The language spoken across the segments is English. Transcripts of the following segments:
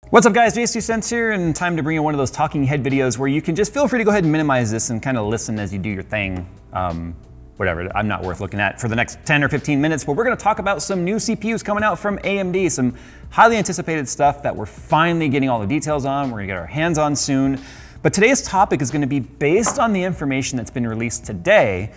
What's up guys, JayzTwoCents here, and time to bring you one of those talking head videos where you can just feel free to go ahead and minimize this and kind of listen as you do your thing. Whatever, I'm not worth looking at for the next 10 or 15 minutes, but we're gonna talk about some new CPUs coming out from AMD, some highly anticipated stuff that we're finally getting all the details on, we're gonna get our hands on soon. But today's topic is gonna be based on the information that's been released today.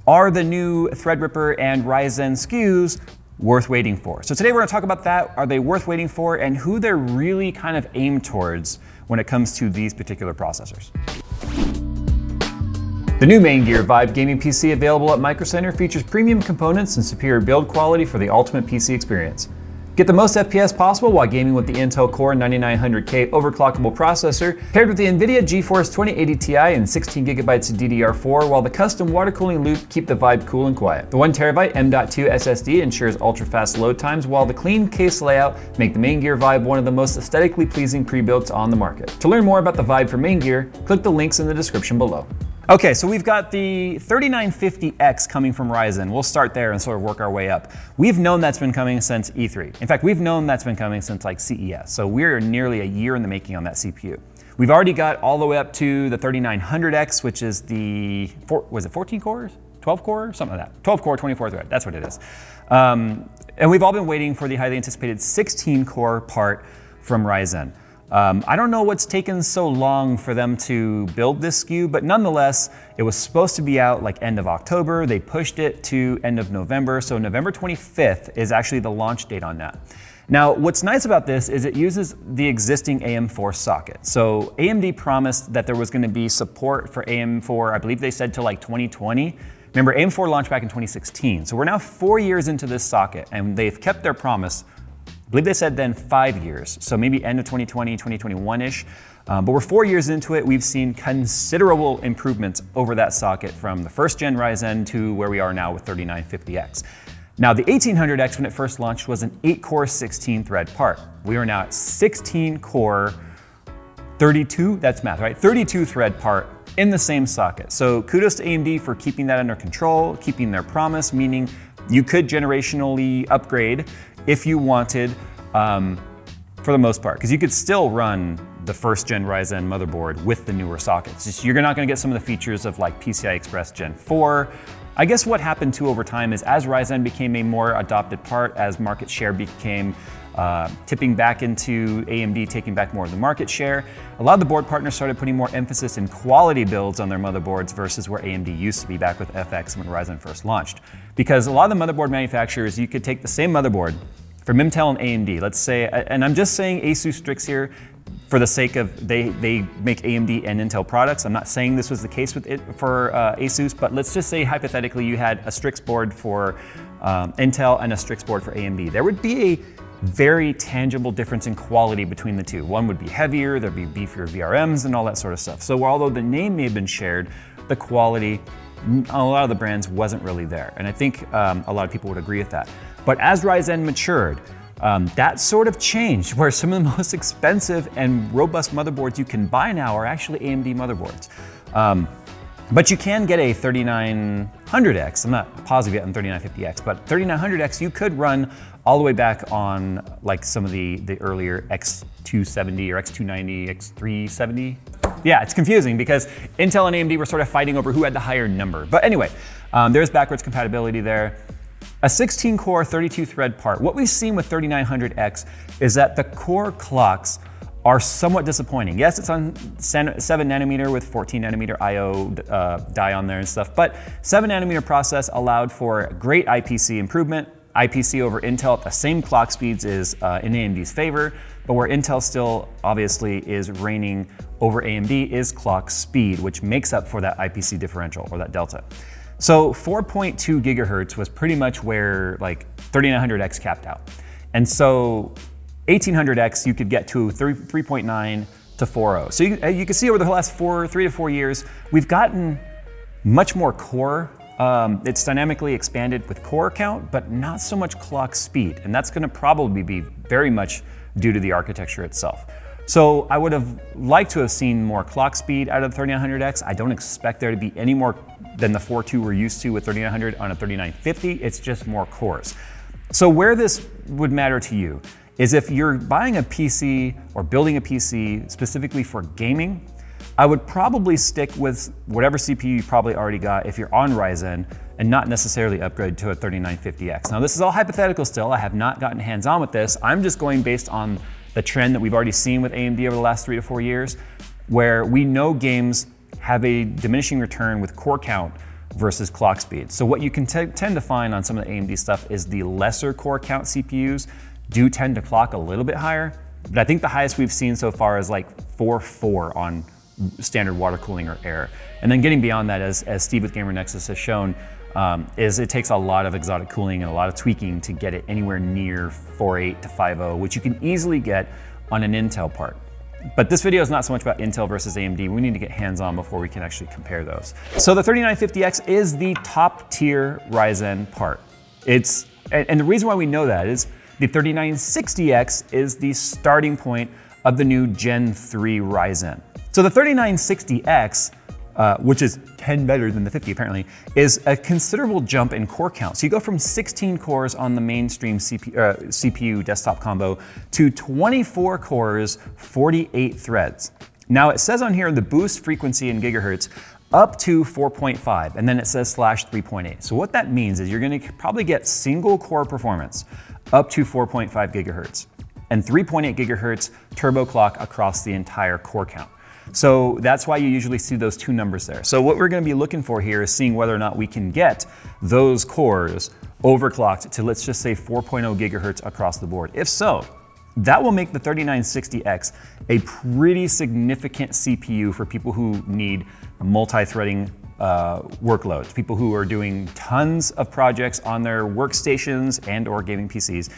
Are the new Threadripper and Ryzen SKUs worth waiting for? So today we're gonna talk about that. Are they worth waiting for, and who they're really kind of aimed towards when it comes to these particular processors. The new Maingear Vybe gaming PC available at Micro Center features premium components and superior build quality for the ultimate PC experience. Get the most FPS possible while gaming with the Intel Core 9900K overclockable processor, paired with the NVIDIA GeForce 2080 Ti and 16GB of DDR4, while the custom water cooling loop keep the Vybe cool and quiet. The 1TB M.2 SSD ensures ultra-fast load times, while the clean case layout make the Maingear Vybe one of the most aesthetically pleasing pre-builds on the market. To learn more about the Vybe from Maingear, click the links in the description below. Okay, so we've got the 3950X coming from Ryzen. We'll start there and sort of work our way up. We've known that's been coming since E3. In fact, we've known that's been coming since like CES. So we're nearly a year in the making on that CPU. We've already got all the way up to the 3900X, which is the, was it 14 cores? 12 core? Something like that. 12 core, 24 thread, that's what it is. And we've all been waiting for the highly anticipated 16 core part from Ryzen. I don't know what's taken so long for them to build this SKU, but nonetheless, it was supposed to be out like end of October. They pushed it to end of November. So November 25th is actually the launch date on that. Now, what's nice about this is it uses the existing AM4 socket. So AMD promised that there was going to be support for AM4, I believe they said to like 2020. Remember, AM4 launched back in 2016. So we're now 4 years into this socket, and they've kept their promise. I believe they said then 5 years, so maybe end of 2020, 2021-ish. But we're 4 years into it. We've seen considerable improvements over that socket from the first gen Ryzen to where we are now with 3950X. Now the 1800X when it first launched was an 8-core 16 thread part. We are now at 16 core 32, that's math, right? 32 thread part in the same socket. So kudos to AMD for keeping that under control, keeping their promise, meaning you could generationally upgrade if you wanted, for the most part, because you could still run the first gen Ryzen motherboard with the newer sockets. Just, you're not gonna get some of the features of like PCI Express Gen 4. I guess what happened too over time is as Ryzen became a more adopted part, as market share became tipping back into AMD taking back more of the market share, a lot of the board partners started putting more emphasis in quality builds on their motherboards versus where AMD used to be back with FX when Ryzen first launched. Because a lot of the motherboard manufacturers, you could take the same motherboard from Intel and AMD, let's say, and I'm just saying ASUS Strix here for the sake of they make AMD and Intel products. I'm not saying this was the case with it for ASUS, but let's just say hypothetically you had a Strix board for Intel and a Strix board for AMD. There would be a very tangible difference in quality between the two. One would be heavier, there'd be beefier VRMs and all that sort of stuff. So although the name may have been shared, the quality, a lot of the brands wasn't really there. And I think a lot of people would agree with that. But as Ryzen matured, that sort of changed, where some of the most expensive and robust motherboards you can buy now are actually AMD motherboards. But you can get a 3900X, I'm not positive yet on 3950X, but 3900X you could run all the way back on like some of the earlier X270 or X290, X370. Yeah, it's confusing because Intel and AMD were sort of fighting over who had the higher number. But anyway, there's backwards compatibility there. A 16 core 32 thread part. What we've seen with 3900X is that the core clocks are somewhat disappointing. Yes, it's on 7 nanometer with 14 nanometer IO die on there and stuff, but 7 nanometer process allowed for great IPC improvement. IPC over Intel at the same clock speeds is in AMD's favor, but where Intel still obviously is reigning over AMD is clock speed, which makes up for that IPC differential or that delta. So 4.2 gigahertz was pretty much where like 3900X capped out. And so 1800X, you could get to 3.9 to 4.0. So you can see over the last 3 to 4 years, we've gotten much more core. It's dynamically expanded with core count, but not so much clock speed. And that's gonna probably be very much due to the architecture itself. So I would have liked to have seen more clock speed out of the 3900X. I don't expect there to be any more than the 4.2 we're used to with 3900 on a 3950. It's just more cores. So where this would matter to you is if you're buying a PC or building a PC specifically for gaming, I would probably stick with whatever CPU you probably already got if you're on Ryzen and not necessarily upgrade to a 3950X. Now this is all hypothetical still. I have not gotten hands-on with this. I'm just going based on the trend that we've already seen with AMD over the last 3 to 4 years, where we know games have a diminishing return with core count versus clock speed. So what you can tend to find on some of the AMD stuff is the lesser core count CPUs do tend to clock a little bit higher, but I think the highest we've seen so far is like 4.4 on standard water cooling or air. And then getting beyond that, as Steve with Gamer Nexus has shown, is it takes a lot of exotic cooling and a lot of tweaking to get it anywhere near 4.8 to 5.0, which you can easily get on an Intel part. But this video is not so much about Intel versus AMD. We need to get hands-on before we can actually compare those. So the 3950X is the top tier Ryzen part. And the reason why we know that is the 3960X is the starting point of the new Gen 3 Ryzen. So the 3960X, which is 10 better than the 50 apparently, is a considerable jump in core count. So you go from 16 cores on the mainstream CPU desktop combo to 24 cores, 48 threads. Now it says on here the boost frequency in gigahertz up to 4.5, and then it says /3.8. So what that means is you're gonna probably get single core performance up to 4.5 gigahertz and 3.8 gigahertz turbo clock across the entire core count. So that's why you usually see those two numbers there. So what we're gonna be looking for here is seeing whether or not we can get those cores overclocked to, let's just say, 4.0 gigahertz across the board. If so, that will make the 3960X a pretty significant CPU for people who need multi-threading workloads, people who are doing tons of projects on their workstations and or gaming PCs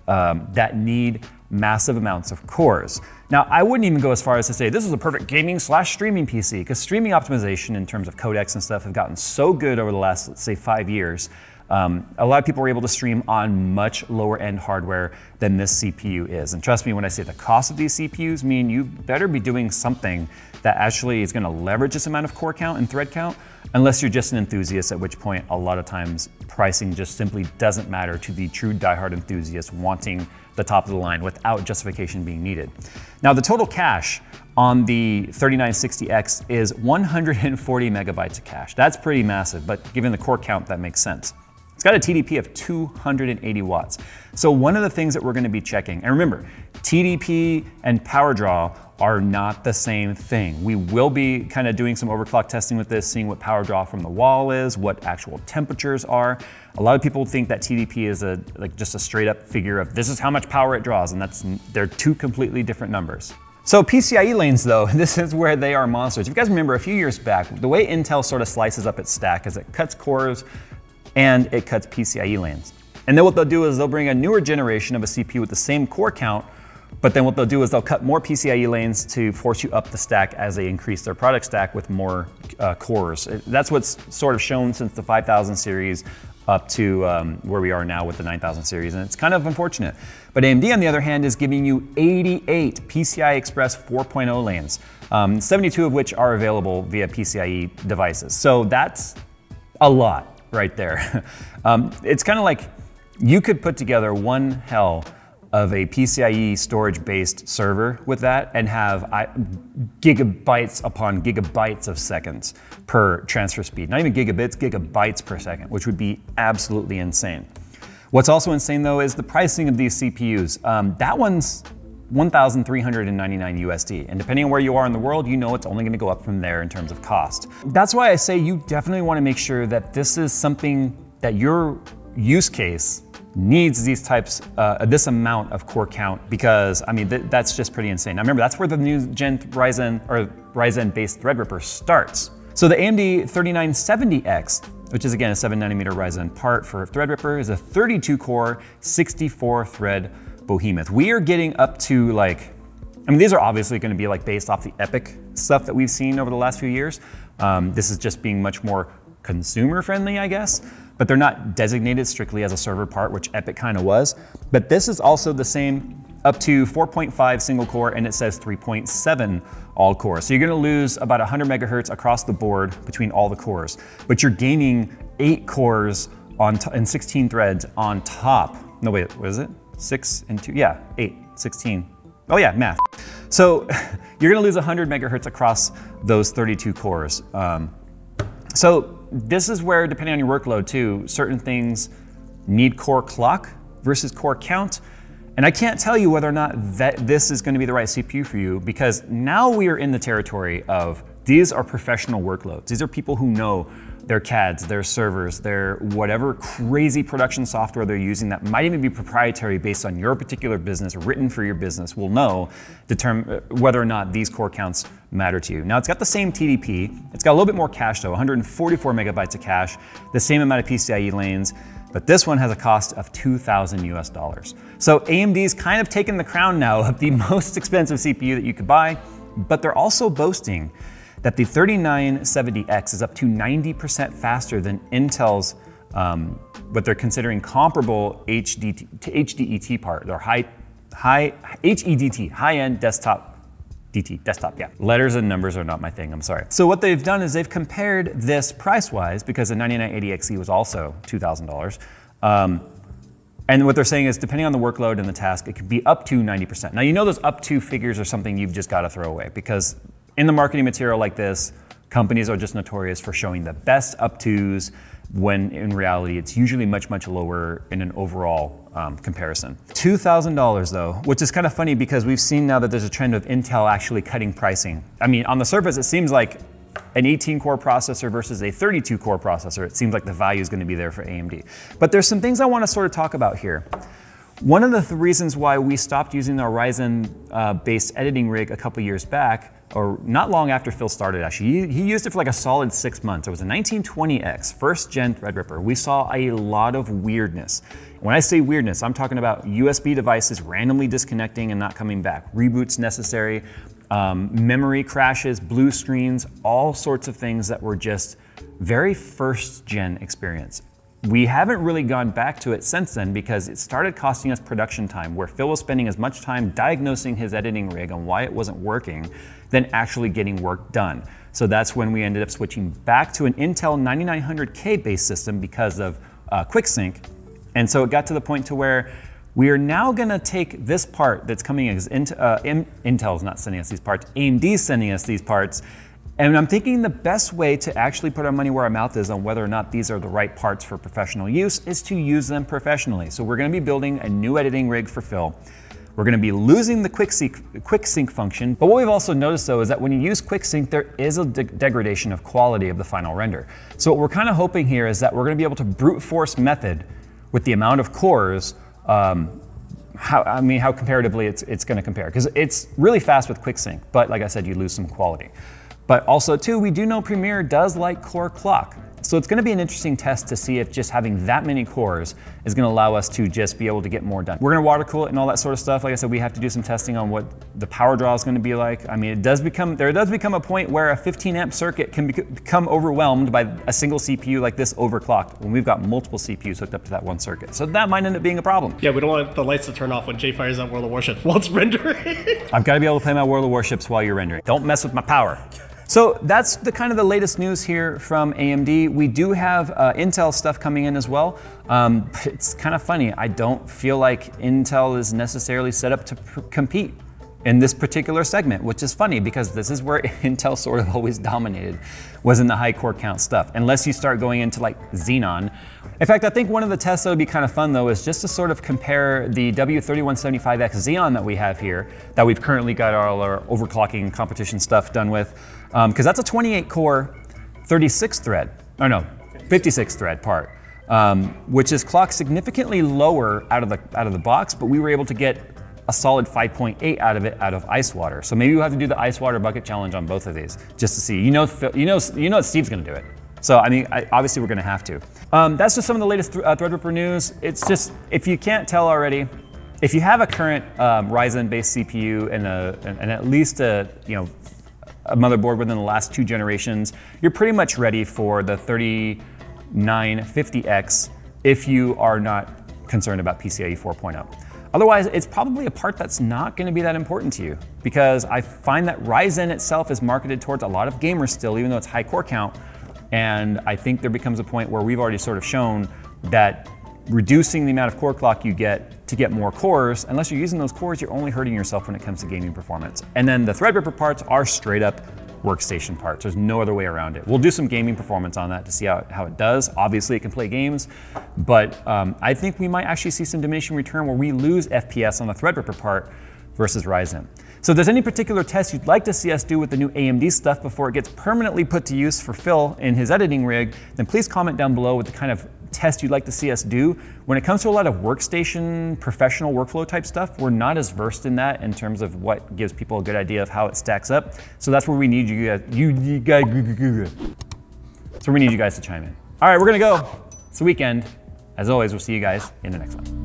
that need massive amounts of cores. Now, I wouldn't even go as far as to say this is a perfect gaming / streaming PC, because streaming optimization in terms of codecs and stuff have gotten so good over the last, let's say, 5 years. A lot of people are able to stream on much lower end hardware than this CPU is. And trust me when I say the cost of these CPUs mean you better be doing something that actually is gonna leverage this amount of core count and thread count, unless you're just an enthusiast, at which point a lot of times pricing just simply doesn't matter to the true diehard enthusiast wanting the top of the line without justification being needed. Now the total cache on the 3960X is 140 megabytes of cache. That's pretty massive, but given the core count, that makes sense. It's got a TDP of 280 watts. So one of the things that we're gonna be checking, and remember, TDP and power draw are not the same thing. We will be kind of doing some overclock testing with this, seeing what power draw from the wall is, what actual temperatures are. A lot of people think that TDP is just a straight up figure of this is how much power it draws, and they're two completely different numbers. So PCIe lanes though, this is where they are monsters. If you guys remember a few years back, the way Intel sort of slices up its stack is it cuts cores and it cuts PCIe lanes. And then what they'll do is they'll bring a newer generation of a CPU with the same core count, but then what they'll do is they'll cut more PCIe lanes to force you up the stack as they increase their product stack with more cores. That's what's sort of shown since the 5000 series up to where we are now with the 9000 series, and it's kind of unfortunate. But AMD, on the other hand, is giving you 88 PCI Express 4.0 lanes, 72 of which are available via PCIe devices. So that's a lot right there. It's kind of like you could put together one hell of a PCIe storage-based server with that and have gigabytes upon gigabytes of seconds per transfer speed. Not even gigabits, gigabytes per second, which would be absolutely insane. What's also insane though is the pricing of these CPUs. That one's $1,399 USD. And depending on where you are in the world, you know it's only gonna go up from there in terms of cost. That's why I say you definitely wanna make sure that this is something that your use case needs these types, this amount of core count, because I mean, that's just pretty insane. Now remember, that's where the new Gen Ryzen or Ryzen-based Threadripper starts. So the AMD 3970X, which is again a 7nm Ryzen part for Threadripper, is a 32 core, 64 thread behemoth. We are getting up to I mean, these are obviously gonna be based off the EPYC stuff that we've seen over the last few years. This is just being much more consumer friendly, I guess, but they're not designated strictly as a server part, which EPYC kind of was. But this is also the same, up to 4.5 single core, and it says 3.7 all core. So you're gonna lose about 100 megahertz across the board between all the cores, but you're gaining 8 cores and 16 threads on top. No, wait, what is it? 6 and 2, yeah, 8, 16. Oh yeah, math. So you're gonna lose 100 megahertz across those 32 cores. So this is where, depending on your workload too, certain things need core clock versus core count. And I can't tell you whether or not that this is going to be the right CPU for you, because now we are in the territory of these are professional workloads. These are people who know their CADs, their servers, their whatever crazy production software they're using that might even be proprietary based on your particular business, written for your business, will know whether or not these core counts matter to you. Now it's got the same TDP. It's got a little bit more cache though, 144 megabytes of cache, the same amount of PCIe lanes, but this one has a cost of $2,000 US. So AMD's kind of taken the crown now of the most expensive CPU that you could buy, but they're also boasting that the 3970X is up to 90% faster than Intel's, what they're considering comparable HDET part, their HEDT, high-end desktop desktop, yeah. Letters and numbers are not my thing, I'm sorry. So what they've done is they've compared this price-wise, because the 9980XE was also $2,000. And what they're saying is, depending on the workload and the task, it could be up to 90%. Now, you know those up to figures are something you've just got to throw away, because in the marketing material like this, companies are just notorious for showing the best up tos, when in reality, it's usually much, much lower in an overall comparison. $2,000 though, which is kind of funny because we've seen now that there's a trend of Intel actually cutting pricing. I mean, on the surface, it seems like an 18-core processor versus a 32-core processor. It seems like the value is going to be there for AMD. But there's some things I want to sort of talk about here. One of the reasons why we stopped using our Ryzen-based editing rig a couple years back, or not long after Phil started actually, he used it for like a solid 6 months. It was a 1920X, first gen Threadripper. We saw a lot of weirdness. When I say weirdness, I'm talking about USB devices randomly disconnecting and not coming back, reboots necessary, memory crashes, blue screens, all sorts of things that were just very first gen experience. We haven't really gone back to it since then because it started costing us production time, where Phil was spending as much time diagnosing his editing rig on why it wasn't working than actually getting work done. So that's when we ended up switching back to an Intel 9900K based system because of QuickSync. And so it got to the point to where we are now gonna take this part that's coming as Intel's not sending us these parts, AMD's sending us these parts. And I'm thinking the best way to actually put our money where our mouth is on whether or not these are the right parts for professional use is to use them professionally. So we're gonna be building a new editing rig for Phil. We're gonna be losing the QuickSync function, but what we've also noticed though is that when you use QuickSync, there is a degradation of quality of the final render. So what we're kind of hoping here is that we're gonna be able to brute force method with the amount of cores, how comparatively it's gonna compare. Because it's really fast with QuickSync, but like I said, you lose some quality. But also too, we do know Premiere does like core clock. So it's gonna be an interesting test to see if just having that many cores is gonna allow us to just be able to get more done. We're gonna water cool it and all that sort of stuff. Like I said, we have to do some testing on what the power draw is gonna be like. I mean, there does become a point where a 15 amp circuit can become overwhelmed by a single CPU like this overclocked when we've got multiple CPUs hooked up to that one circuit. So that might end up being a problem. Yeah, we don't want the lights to turn off when Jay fires up World of Warships while it's rendering. I've gotta be able to play my World of Warships while you're rendering. Don't mess with my power. So that's the kind of the latest news here from AMD. We do have Intel stuff coming in as well. But it's kind of funny. I don't feel like Intel is necessarily set up to compete in this particular segment, which is funny because this is where Intel sort of always dominated, was in the high core count stuff, unless you start going into like Xenon. In fact, I think one of the tests that would be kind of fun though is just to sort of compare the W3175X Xeon that we have here, that we've currently got all our overclocking competition stuff done with, because that's a 28 core, 56 thread, or no, 56 thread part, which is clocked significantly lower out of the box, but we were able to get a solid 5.8 out of it out of ice water. So maybe we'll have to do the ice water bucket challenge on both of these just to see. You know that Steve's gonna do it. So I mean, obviously we're gonna have to. That's just some of the latest Threadripper news. It's just, if you can't tell already, if you have a current Ryzen-based CPU and at least a motherboard within the last 2 generations, you're pretty much ready for the 3950X if you are not concerned about PCIe 4.0. Otherwise, it's probably a part that's not going to be that important to you, because I find that Ryzen itself is marketed towards a lot of gamers still, even though it's high core count. And I think there becomes a point where we've already sort of shown that reducing the amount of core clock you get to get more cores. Unless you're using those cores, you're only hurting yourself when it comes to gaming performance. And then the Threadripper parts are straight up workstation parts. There's no other way around it. We'll do some gaming performance on that to see how it does. Obviously it can play games, but I think we might actually see some diminishing return where we lose FPS on the Threadripper part versus Ryzen. So if there's any particular tests you'd like to see us do with the new AMD stuff before it gets permanently put to use for Phil in his editing rig, then please comment down below with the kind of test you'd like to see us do. When it comes to a lot of workstation, professional workflow type stuff, we're not as versed in that in terms of what gives people a good idea of how it stacks up. So that's where we need that's where we need you guys to chime in. All right, we're gonna go. It's the weekend. As always, we'll see you guys in the next one.